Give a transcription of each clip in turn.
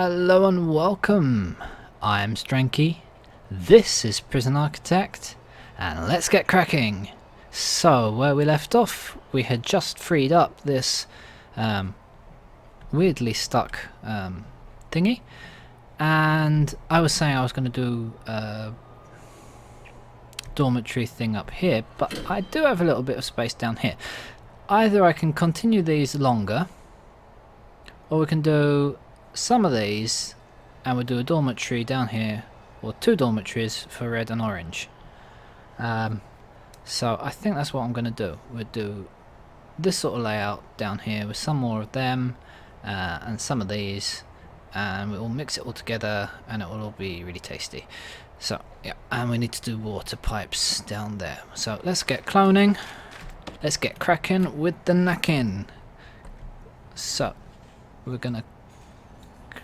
Hello and welcome. I'm Stranky. This is Prison Architect, and let's get cracking. So, where we left off, we had just freed up this weirdly stuck thingy, and I was saying I was going to do a dormitory thing up here, but I do have a little bit of space down here. Either I can continue these longer, or we can do some of these and we'll do a dormitory down here, or two dormitories for red and orange. So I think that's what I'm going to do. We'll do this sort of layout down here with some more of them and some of these, and we'll mix it all together and it will all be really tasty. So yeah, and we need to do water pipes down there. So let's get cloning, let's get cracking with the knacking. So we're gonna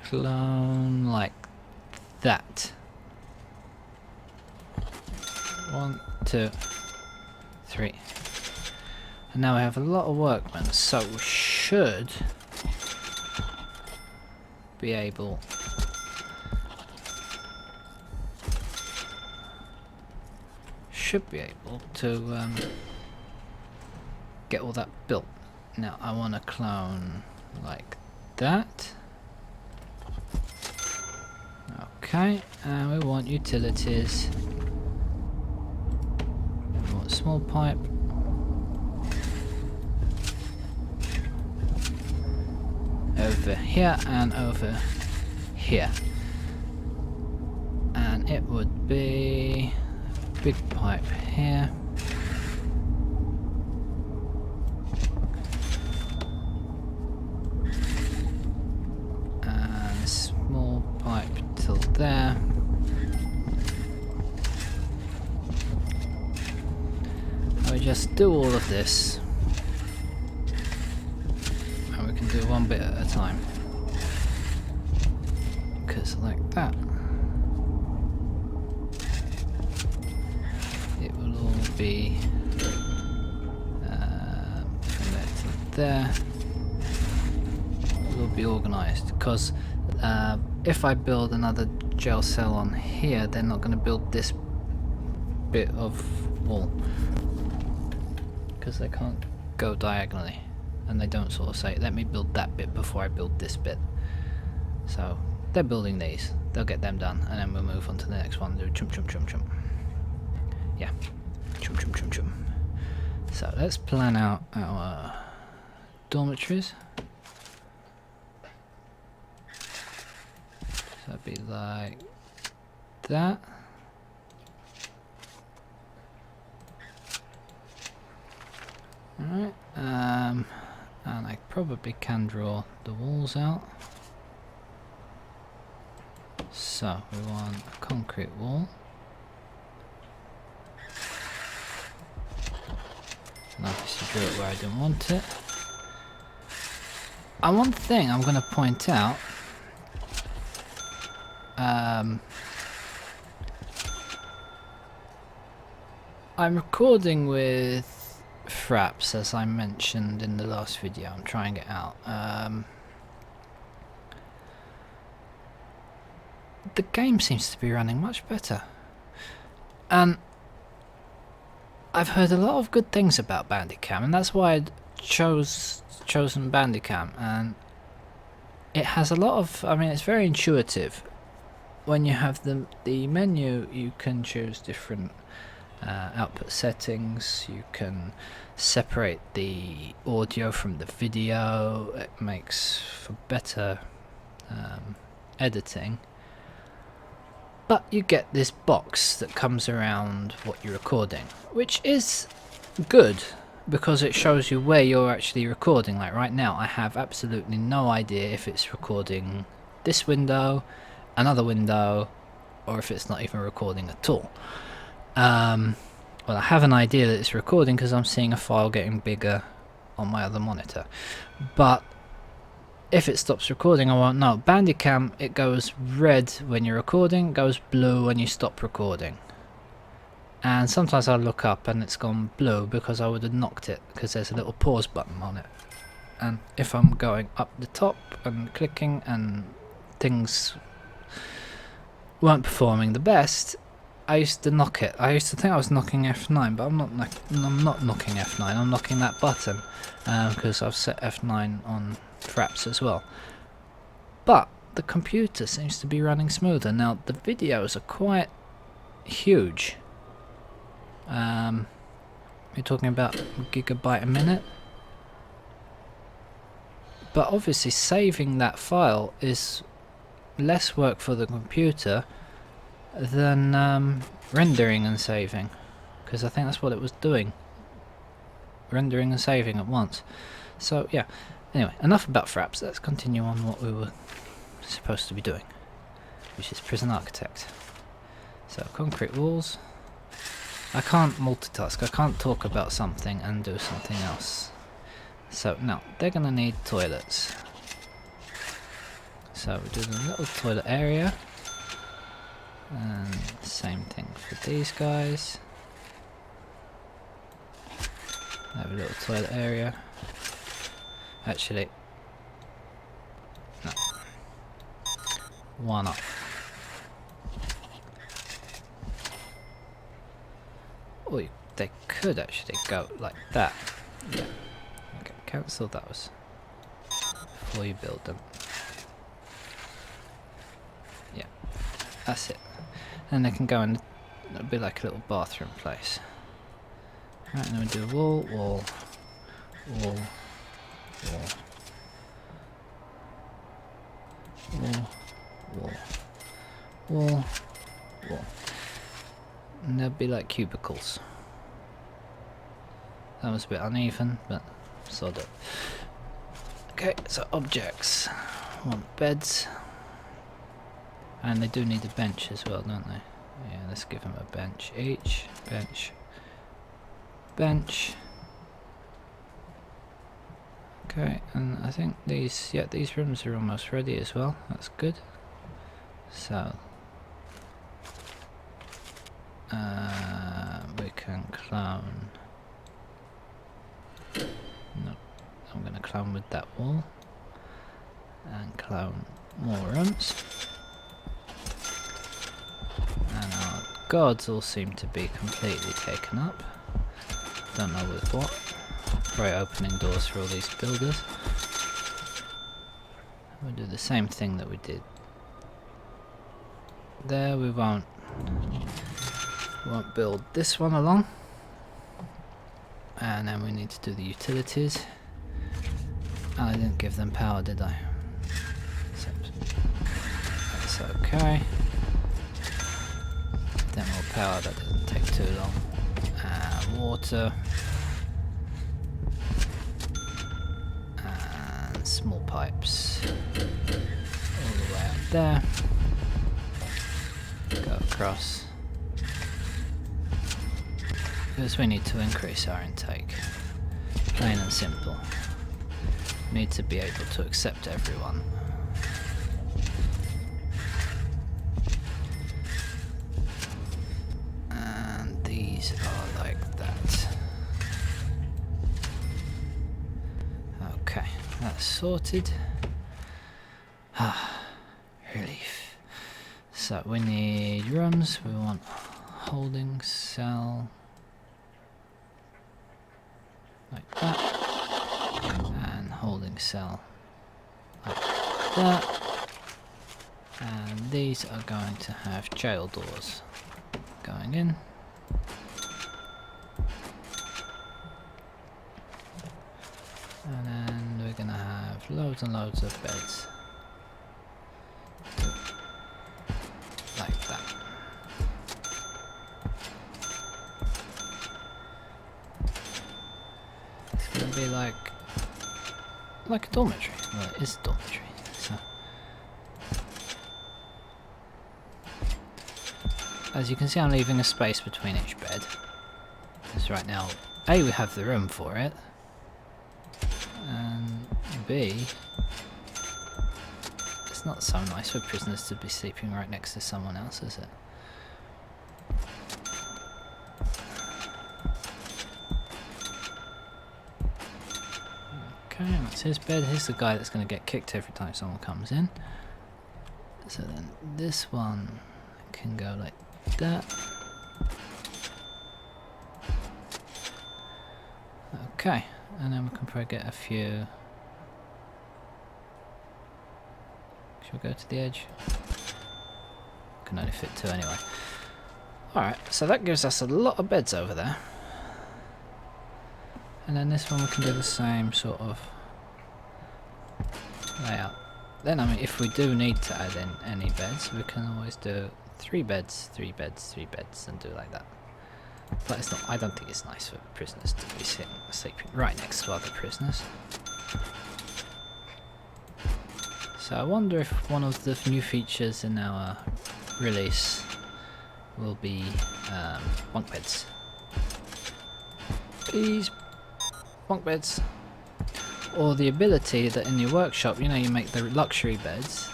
clone like that. 1, 2, 3. And now we have a lot of workmen, so we should be able to get all that built. Now I want to clone like that. Okay, and we want utilities. We want small pipe. Over here and over here. And it would be a big pipe here. And small pipe till there. And we just do all of this. And we can do one bit at a time. Because like that, it will all be from there to there. It will be organised, because if I build another jail cell on here, they're not going to build this bit of wall, because they can't go diagonally, and they don't sort of say, let me build that bit before I build this bit. So they're building these, they'll get them done, and then we'll move on to the next one. Do chum chum chum chum. Yeah, chum chum chum chum. So let's plan out our dormitories. So it'd be like that. Alright, and I probably can draw the walls out. So we want a concrete wall. And obviously drew it where I didn't want it. And one thing I'm going to point out, I'm recording with Fraps, as I mentioned in the last video. I'm trying it out. The game seems to be running much better, and I've heard a lot of good things about Bandicam, and that's why I chosen Bandicam. And it has a lot of, I mean, it's very intuitive. When you have the menu, you can choose different output settings. You can separate the audio from the video. It makes for better editing. But you get this box that comes around what you're recording, which is good because it shows you where you're actually recording. Like right now, I have absolutely no idea if it's recording this window, another window, or if it's not even recording at all. Well, I have an idea that it's recording because I'm seeing a file getting bigger on my other monitor. But if it stops recording, I won't know. Bandicam, it goes red when you're recording, goes blue when you stop recording. And sometimes I look up and it's gone blue because I would have knocked it, because there's a little pause button on it. And if I'm going up the top and clicking and things weren't performing the best, I used to knock it. I used to think I was knocking F9, but I'm not knocking F9. I'm knocking that button because I've set F9 on fraps as well. But the computer seems to be running smoother. Now the videos are quite huge. You're talking about a gigabyte a minute. But obviously saving that file is less work for the computer than rendering and saving, because I think that's what it was doing, rendering and saving at once. So yeah, anyway, enough about fraps. Let's continue on what we were supposed to be doing, which is prison architect. So concrete walls. I can't multitask. I can't talk about something and do something else. So now they're gonna need toilets. So we do the little toilet area, and same thing for these guys. They have a little toilet area. Actually, no. One up. Oh, they could actually go like that. Yeah. Okay, cancel those before you build them. Yeah, that's it. And they can go in. It'll be like a little bathroom place. Right, and then we do wall, wall, wall, wall, wall, wall, wall, wall. And they'll be like cubicles. That was a bit uneven, but sod it. Okay, so objects. Want beds. And they do need a bench as well, don't they? Yeah, let's give them a bench each. Bench. Bench. Okay, and I think these rooms are almost ready as well. That's good. So we can clone. No, I'm going to clone with that wall and clone more rooms. And our gods all seem to be completely taken up. Don't know with what. Probably opening doors for all these builders. We'll do the same thing that we did there. We won't build this one along. And then we need to do the utilities. I didn't give them power, did I? So, that's okay. Then more power, that doesn't take too long. Water. And small pipes. All the way up there. Go across. Because we need to increase our intake. Plain and simple. We need to be able to accept everyone. And these are like that. Okay, that's sorted. Ah, relief. So we need rooms, we want holding cell. Like that, and holding cell like that, and these are going to have jail doors going in, and then we're going to have loads and loads of beds like that. Be like a dormitory. Well, it is a dormitory. So, as you can see, I'm leaving a space between each bed. Because right now, A, we have the room for it, and B, it's not so nice for prisoners to be sleeping right next to someone else, is it? Okay, that's his bed. Here's the guy that's going to get kicked every time someone comes in. So then this one can go like that. Okay, and then we can probably get a few. Should we go to the edge? Can only fit 2 anyway. Alright, so that gives us a lot of beds over there. And then this one we can do the same sort of layout. Then, I mean, if we do need to add in any beds, we can always do 3 beds, 3 beds, 3 beds, and do like that. But it's not. I don't think it's nice for prisoners to be sleeping right next to other prisoners. So I wonder if one of the new features in our release will be bunk beds. Please, bunk beds. Or the ability that in your workshop, you know, you make the luxury beds.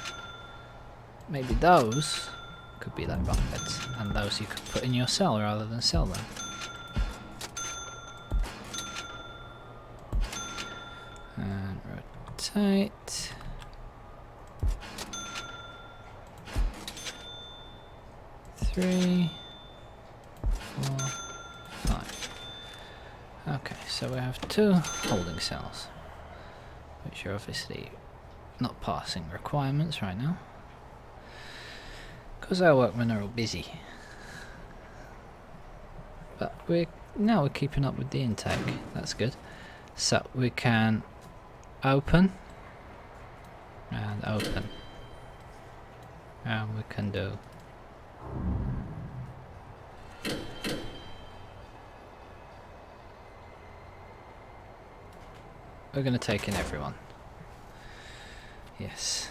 Maybe those could be like bunk beds, and those you could put in your cell rather than sell them. And rotate. Three, 4, 5. Okay, so we have 2 holding cells, which are obviously not passing requirements right now, because our workmen are all busy. But now we're keeping up with the intake. That's good. So we can open and open, and we can do we're going to take in everyone. Yes.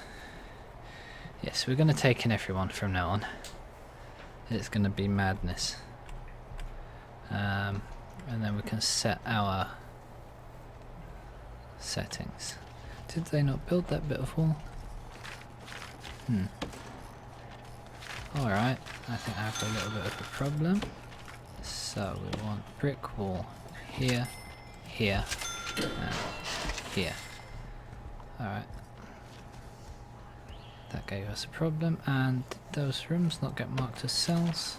Yes, we're going to take in everyone from now on. It's going to be madness. And then we can set our settings. Did they not build that bit of wall? Alright, I think I have a little bit of a problem. So we want brick wall here, here, and here. Alright. That gave us a problem. And did those rooms not get marked as cells?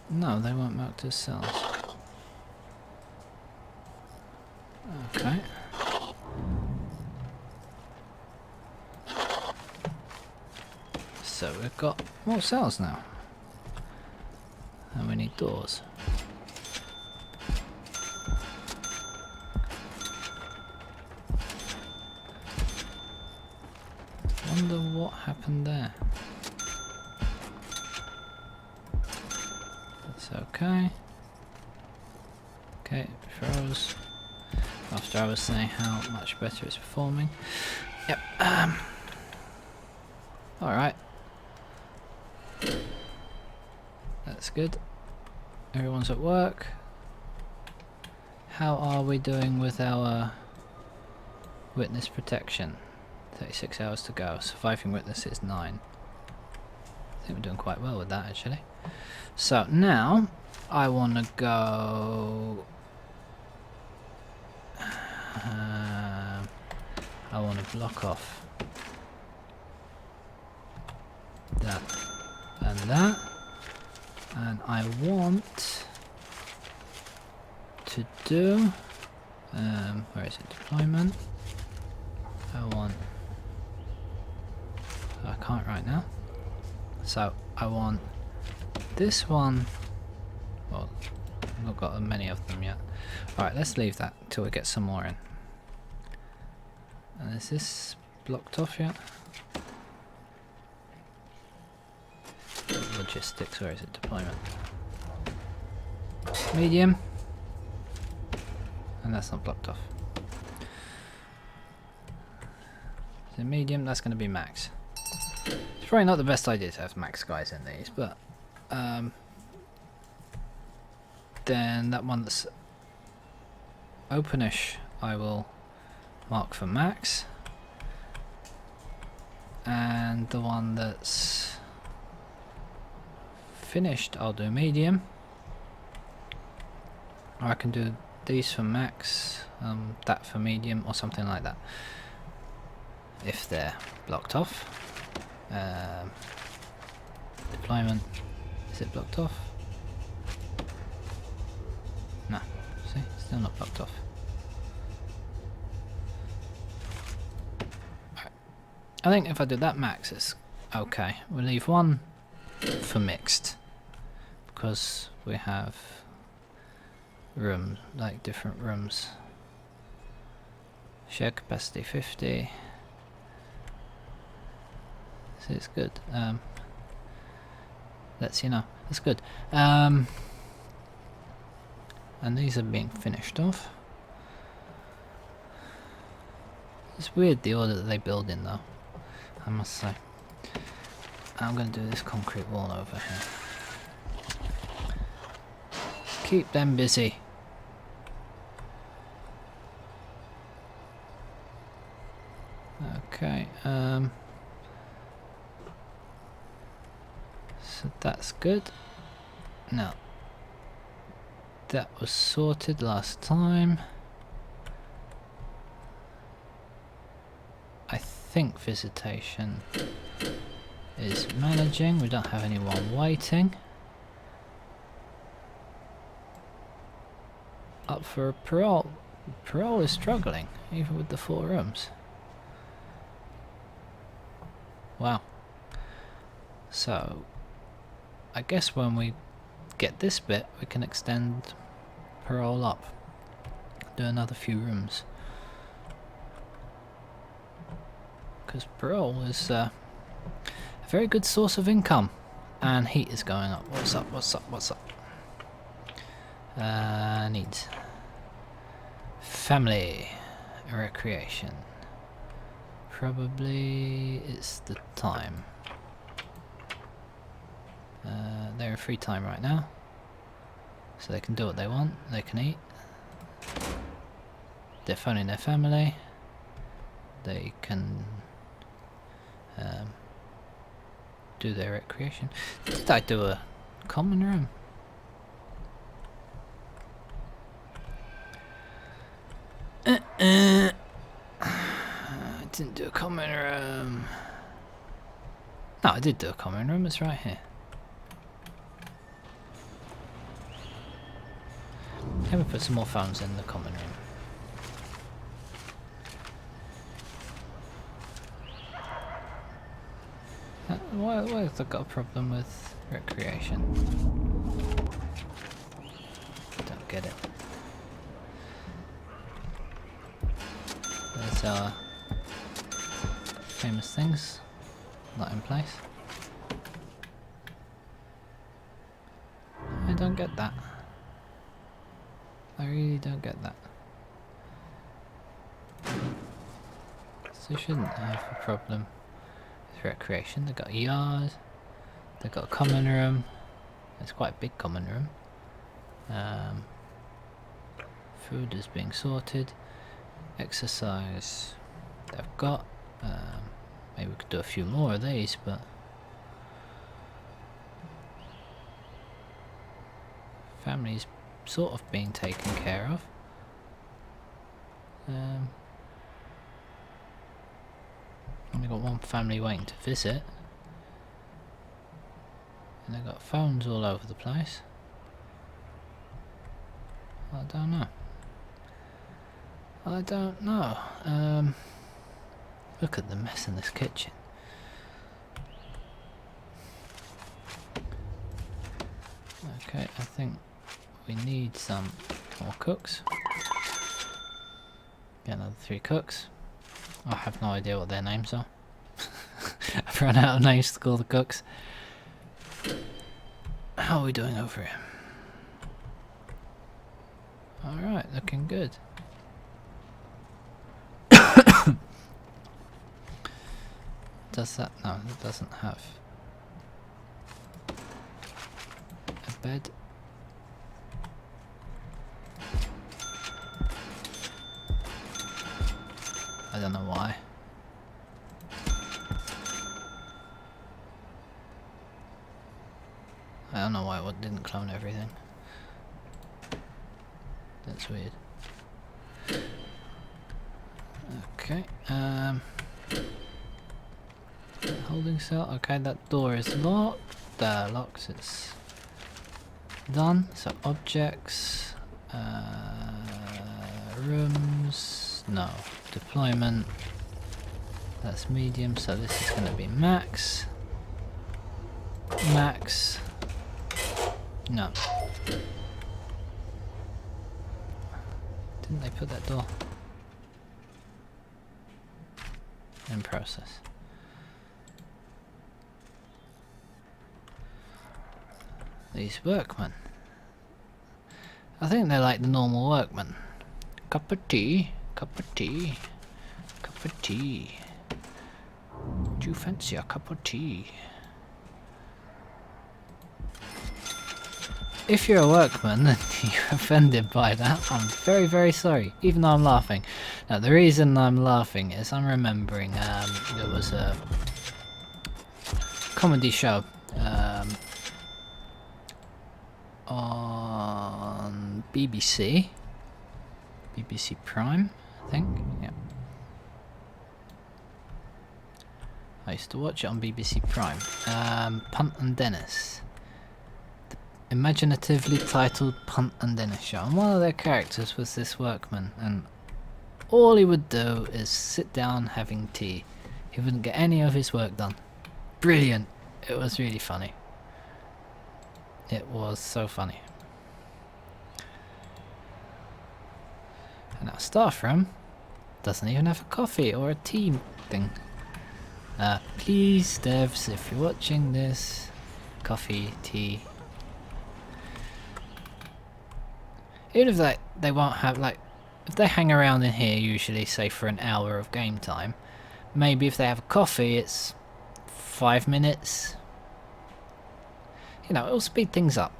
No, they weren't marked as cells. Okay. So we've got more cells now. And we need doors. Wonder what happened there. That's okay. Okay, froze. After I was saying how much better it's performing. Yep. Alright. That's good. Everyone's at work. How are we doing with our witness protection? 36 hours to go. Surviving witness is 9. I think we're doing quite well with that actually. So now I want to go. I want to block off that and that, and I want to do where is it? Deployment. I can't right now. So I want this one. Well, I've not got many of them yet. Alright, let's leave that till we get some more in. And is this blocked off yet? Logistics, where is it? Deployment. Medium. And that's not blocked off. So medium, that's going to be max. It's probably not the best idea to have max guys in these, but then that one that's openish I will mark for max, and the one that's finished I'll do medium, Or I can do these for max, that for medium, or something like that. If they're blocked off. Deployment. Is it blocked off? No. See? Still not blocked off. Right. I think if I do that max, it's okay. We'll leave one for mixed. Because we have rooms, like different rooms. Share capacity 50. So it's good. That's, you know, it's good. And these are being finished off. It's weird the order that they build in though, I must say. I'm going to do this concrete wall over here. Keep them busy. Okay, so that's good. Now, that was sorted last time. I think visitation is managing. We don't have anyone waiting. Up for a parole. Parole is struggling, even with the 4 rooms. Wow. So, I guess when we get this bit, we can extend parole up. Do another few rooms. Because parole is a very good source of income. And heat is going up. What's up, what's up, what's up? Needs. Family. Recreation. Probably it's the time. They're in free time right now. So they can do what they want. They can eat. They're phoning their family. They can do their recreation. Did I do a common room? I didn't do a common room. No, I did do a common room. It's right here. Let me put some more phones in the common room. Why have I got a problem with recreation? Don't get it. There's our famous things not in place. I don't get that. I really don't get that. So you shouldn't have a problem with recreation. They've got a yard, they've got a common room. It's quite a big common room. Food is being sorted. Exercise they've got. Maybe we could do a few more of these, but family's sort of being taken care of. Only got one family waiting to visit, and they've got phones all over the place. I don't know. I don't know. Look at the mess in this kitchen. Okay, I think we need some more cooks. Get another 3 cooks. I have no idea what their names are. I've run out of names to call the cooks. How are we doing over here? Alright, looking good. Does that? No, it doesn't have a bed. I don't know why. I don't know why it didn't clone everything. That's weird. Okay, holding cell. Okay, that door is locked. Locks. It's done. So objects, rooms. No, deployment. That's medium. So this is going to be max. Max. No. Didn't they put that door in process? These workmen. I think they're like the normal workmen. Cup of tea, cup of tea, cup of tea. Do you fancy a cup of tea? If you're a workman and you're offended by that, I'm very, very sorry, even though I'm laughing. Now, the reason I'm laughing is I'm remembering there was a comedy show on BBC Prime, I think, yeah. I used to watch it on BBC Prime. Punt and Dennis. Imaginatively titled Punt and Dennis show, and one of their characters was this workman, and all he would do is sit down having tea. He wouldn't get any of his work done. Brilliant. It was really funny. It was so funny. And our staff room doesn't even have a coffee or a tea thing. Please, devs, if you're watching this, coffee, tea. Even if they won't have, like, if they hang around in here usually, say for an hour of game time, maybe if they have a coffee it's 5 minutes. You know, it'll speed things up.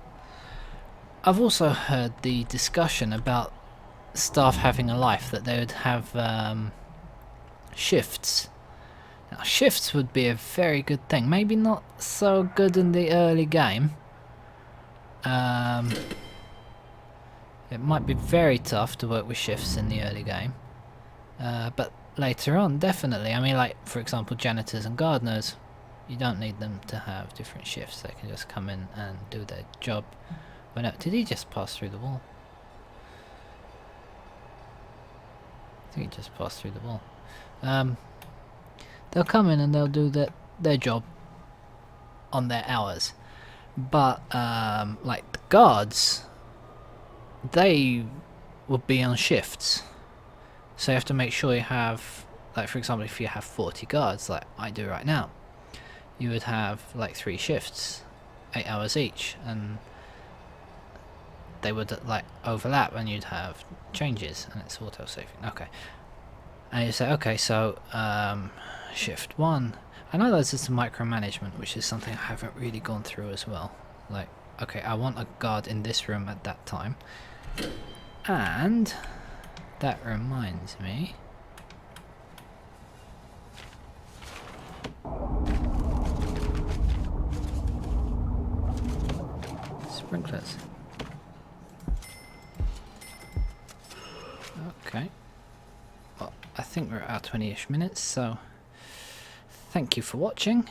I've also heard the discussion about staff having a life, that they would have shifts. Now, shifts would be a very good thing. Maybe not so good in the early game. It might be very tough to work with shifts in the early game, but later on, definitely. I mean, like, for example, janitors and gardeners, you don't need them to have different shifts. They can just come in and do their job. Did he just pass through the wall? I think he just passed through the wall. They'll come in and they'll do their job on their hours. But, like, the guards, they would be on shifts, so you have to make sure you have, like, for example, if you have 40 guards like I do right now, you would have like 3 shifts, 8 hours each, and they would like overlap, and you'd have changes, and it's auto saving. Okay, and you say, okay, so shift 1. I know there's just micromanagement, which is something I haven't really gone through as well. Like, okay, I want a guard in this room at that time. And that reminds me, sprinklers. Okay, well, I think we're at our 20-ish minutes, so thank you for watching.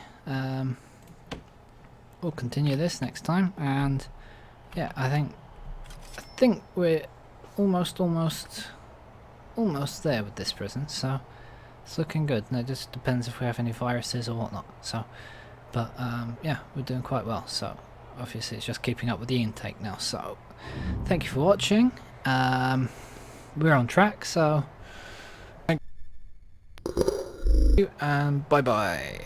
We'll continue this next time, and yeah, I think we're almost there with this prison, so it's looking good. And it just depends if we have any viruses or whatnot. So, but yeah, we're doing quite well. So obviously it's just keeping up with the intake now. So thank you for watching. We're on track, so thank you and bye bye.